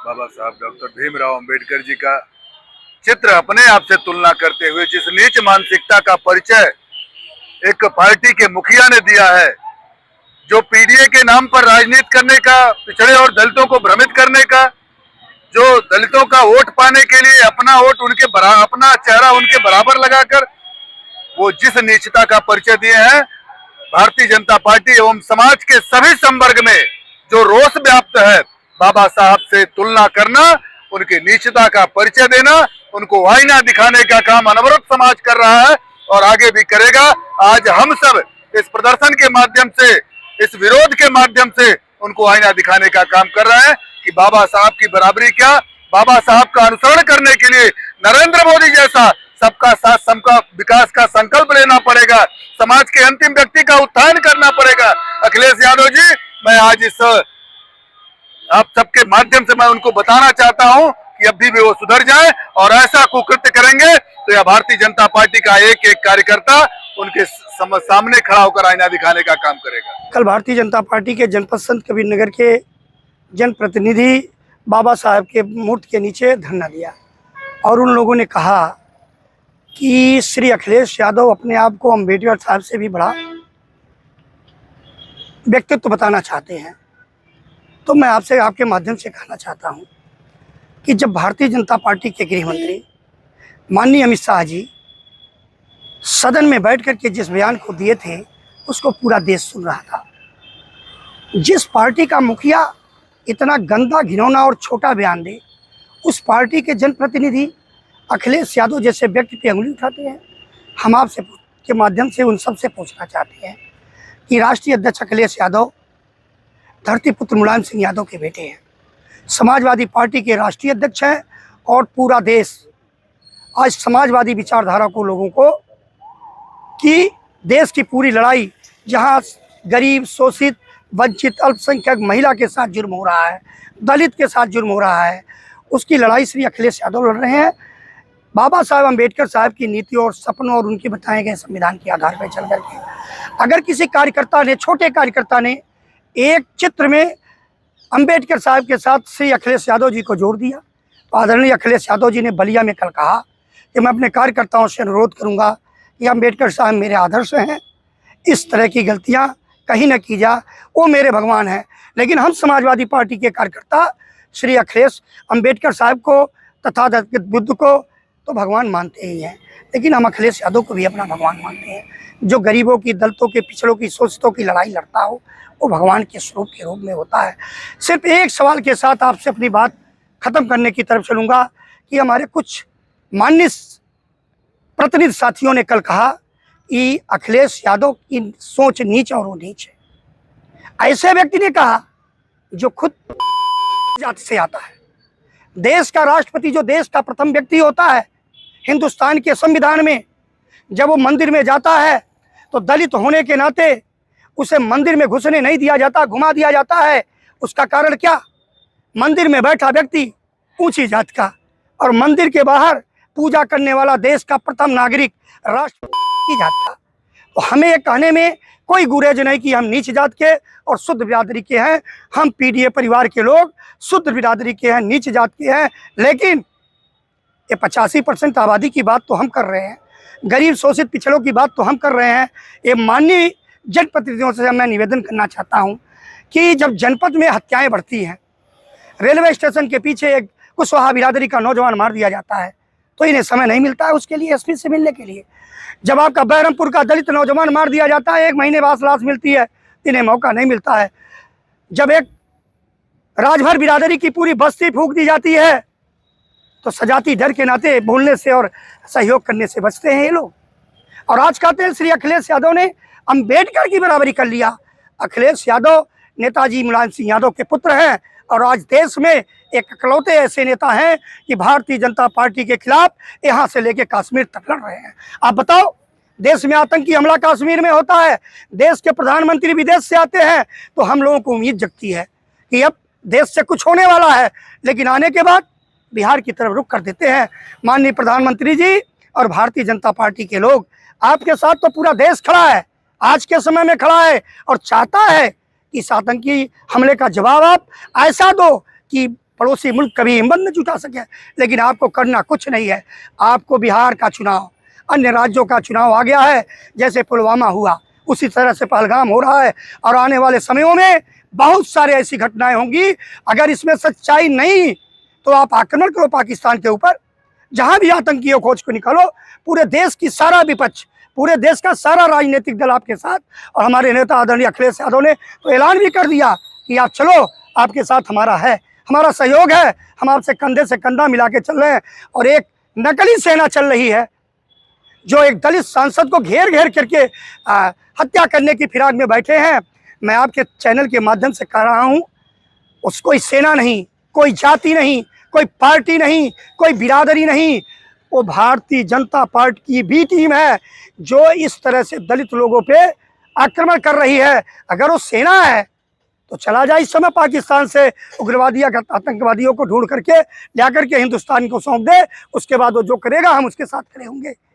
बाबा साहब डॉक्टर भीमराव अंबेडकर जी का चित्र अपने आप से तुलना करते हुए जिस नीच मानसिकता का परिचय एक पार्टी के मुखिया ने दिया है, जो पीडीए के नाम पर राजनीति करने का, पिछड़े और दलितों को भ्रमित करने का, जो दलितों का वोट पाने के लिए अपना वोट अपना चेहरा उनके बराबर लगाकर वो जिस नीचता का परिचय दिए हैं, भारतीय जनता पार्टी एवं समाज के सभी संवर्ग में जो रोष व्याप्त है, बाबा साहब से तुलना करना, उनकी नीचता का परिचय देना, उनको आईना दिखाने का काम अनवरत समाज कर रहा है और आगे भी करेगा। आज हम सब इस प्रदर्शन के माध्यम से, इस विरोध के माध्यम से उनको आईना दिखाने का काम कर रहे हैं कि बाबा साहब की बराबरी क्या, बाबा साहब का अनुसरण करने के लिए नरेंद्र मोदी जैसा सबका साथ सबका विकास का संकल्प लेना पड़ेगा, समाज के अंतिम व्यक्ति का उत्थान करना पड़ेगा। अखिलेश यादव जी, मैं आज इस आप सबके माध्यम से मैं उनको बताना चाहता हूं कि अभी भी वो सुधर जाएं और ऐसा कुकृत्य करेंगे तो यह भारतीय जनता पार्टी का एक एक कार्यकर्ता उनके सामने खड़ा होकर आईना दिखाने का काम करेगा। कल भारतीय जनता पार्टी के जनपद संत कबीर नगर के जनप्रतिनिधि बाबा साहब के मूर्ति के नीचे धरना दिया और उन लोगों ने कहा कि श्री अखिलेश यादव अपने आप को अम्बेडकर साहब से भी बड़ा व्यक्तित्व बताना चाहते हैं। तो मैं आपसे आपके माध्यम से कहना चाहता हूं कि जब भारतीय जनता पार्टी के गृह मंत्री माननीय अमित शाह जी सदन में बैठ कर के जिस बयान को दिए थे उसको पूरा देश सुन रहा था। जिस पार्टी का मुखिया इतना गंदा, घिनौना और छोटा बयान दे, उस पार्टी के जनप्रतिनिधि अखिलेश यादव जैसे व्यक्ति पे उंगली उठाते हैं। हम आपसे के माध्यम से उन सब से पूछना चाहते हैं कि राष्ट्रीय अध्यक्ष अखिलेश यादव धरतीपुत्र मुलायम सिंह यादव के बेटे हैं, समाजवादी पार्टी के राष्ट्रीय अध्यक्ष हैं और पूरा देश आज समाजवादी विचारधारा को लोगों को कि देश की पूरी लड़ाई जहां गरीब, शोषित, वंचित, अल्पसंख्यक, महिला के साथ जुर्म हो रहा है, दलित के साथ जुर्म हो रहा है, उसकी लड़ाई श्री अखिलेश यादव लड़ रहे हैं। बाबा साहब अम्बेडकर साहब की नीतियों और सपनों और उनके बताए गए संविधान के आधार पर चल करके अगर किसी कार्यकर्ता ने, छोटे कार्यकर्ता ने एक चित्र में अम्बेडकर साहब के साथ श्री अखिलेश यादव जी को जोड़ दिया, तो आदरणीय अखिलेश यादव जी ने बलिया में कल कहा कि मैं अपने कार्यकर्ताओं से अनुरोध करूंगा कि अम्बेडकर साहब मेरे आदर्श हैं, इस तरह की गलतियां कहीं न की जा, वो मेरे भगवान हैं। लेकिन हम समाजवादी पार्टी के कार्यकर्ता श्री अखिलेश अम्बेडकर साहब को तथा बुद्ध को तो भगवान मानते ही हैं, लेकिन हम अखिलेश यादव को भी अपना भगवान मानते हैं। जो गरीबों की, दलितों की, पिछड़ों की, शोषितों की लड़ाई लड़ता हो वो भगवान के स्वरूप के रूप में होता है। सिर्फ एक सवाल के साथ आपसे अपनी बात खत्म करने की तरफ चलूँगा कि हमारे कुछ माननीय प्रतिनिधि साथियों ने कल कहा कि अखिलेश यादव की सोच नीच और वो नीच है। ऐसे व्यक्ति ने कहा जो खुद जाति से आता है। देश का राष्ट्रपति जो देश का प्रथम व्यक्ति होता है, हिंदुस्तान के संविधान में जब वो मंदिर में जाता है तो दलित होने के नाते उसे मंदिर में घुसने नहीं दिया जाता, घुमा दिया जाता है। उसका कारण क्या? मंदिर में बैठा व्यक्ति ऊंची जात का और मंदिर के बाहर पूजा करने वाला देश का प्रथम नागरिक राष्ट्रपति की जात का। तो हमें ये कहने में कोई गुरेज नहीं कि हम नीच जात के और शुद्ध बिरादरी के हैं। हम पीडीए परिवार के लोग शुद्ध बिरादरी के हैं, नीच जात के हैं। लेकिन ये 85% आबादी की बात तो हम कर रहे हैं, गरीब, शोषित, पिछड़ों की बात तो हम कर रहे हैं। ये माननीय जनप्रतिनिधियों से मैं निवेदन करना चाहता हूं कि जब जनपद में हत्याएं बढ़ती हैं, रेलवे स्टेशन के पीछे एक कुशवाहा बिरादरी का नौजवान मार दिया जाता है, तो इन्हें समय नहीं मिलता है उसके लिए एसपी से मिलने के लिए। जब आपका बहरमपुर का दलित नौजवान मार दिया जाता है, 1 महीने बाद लाश मिलती है, इन्हें मौका नहीं मिलता है। जब एक राजभर बिरादरी की पूरी बस्ती फूंक दी जाती है तो सजाती डर के नाते बोलने से और सहयोग करने से बचते हैं ये लोग। और आज कहते हैं श्री अखिलेश यादव ने अम्बेडकर की बराबरी कर लिया। अखिलेश यादव नेताजी मुलायम सिंह यादव के पुत्र हैं और आज देश में एक इकलौते ऐसे नेता हैं कि भारतीय जनता पार्टी के खिलाफ यहाँ से लेके कश्मीर तक लड़ रहे हैं। आप बताओ, देश में आतंकी हमला कश्मीर में होता है, देश के प्रधानमंत्री विदेश से आते हैं, तो हम लोगों को उम्मीद जगती है कि अब देश से कुछ होने वाला है, लेकिन आने के बाद बिहार की तरफ रुख कर देते हैं। माननीय प्रधानमंत्री जी और भारतीय जनता पार्टी के लोग, आपके साथ तो पूरा देश खड़ा है, आज के समय में खड़ा है और चाहता है कि इस आतंकी हमले का जवाब आप ऐसा दो कि पड़ोसी मुल्क कभी हिम्मत न जुटा सके। लेकिन आपको करना कुछ नहीं है। आपको बिहार का चुनाव, अन्य राज्यों का चुनाव आ गया है, जैसे पुलवामा हुआ उसी तरह से पहलगाम हो रहा है, और आने वाले समयों में बहुत सारे ऐसी घटनाएं होंगी। अगर इसमें सच्चाई नहीं तो आप आक्रमण करो पाकिस्तान के ऊपर, जहां भी आतंकियों खोज को निकालो। पूरे देश की सारा विपक्ष, पूरे देश का सारा राजनीतिक दल आपके साथ, और हमारे नेता आदरणीय अखिलेश यादव ने तो ऐलान भी कर दिया कि आप चलो, आपके साथ हमारा है, हमारा सहयोग है, हम आपसे कंधे से कंधा मिला के चल रहे हैं। और एक नकली सेना चल रही है जो एक दलित सांसद को घेर घेर करके हत्या करने की फिराक में बैठे हैं। मैं आपके चैनल के माध्यम से कह रहा हूं, उस कोई सेना नहीं, कोई जाति नहीं, कोई पार्टी नहीं, कोई बिरादरी नहीं, वो भारतीय जनता पार्टी की बी टीम है जो इस तरह से दलित लोगों पे आक्रमण कर रही है। अगर वो सेना है तो चला जाए इस समय पाकिस्तान से उग्रवादी आतंकवादियों को ढूंढ करके ला करके हिंदुस्तान को सौंप दे, उसके बाद वो जो करेगा हम उसके साथ खड़े होंगे।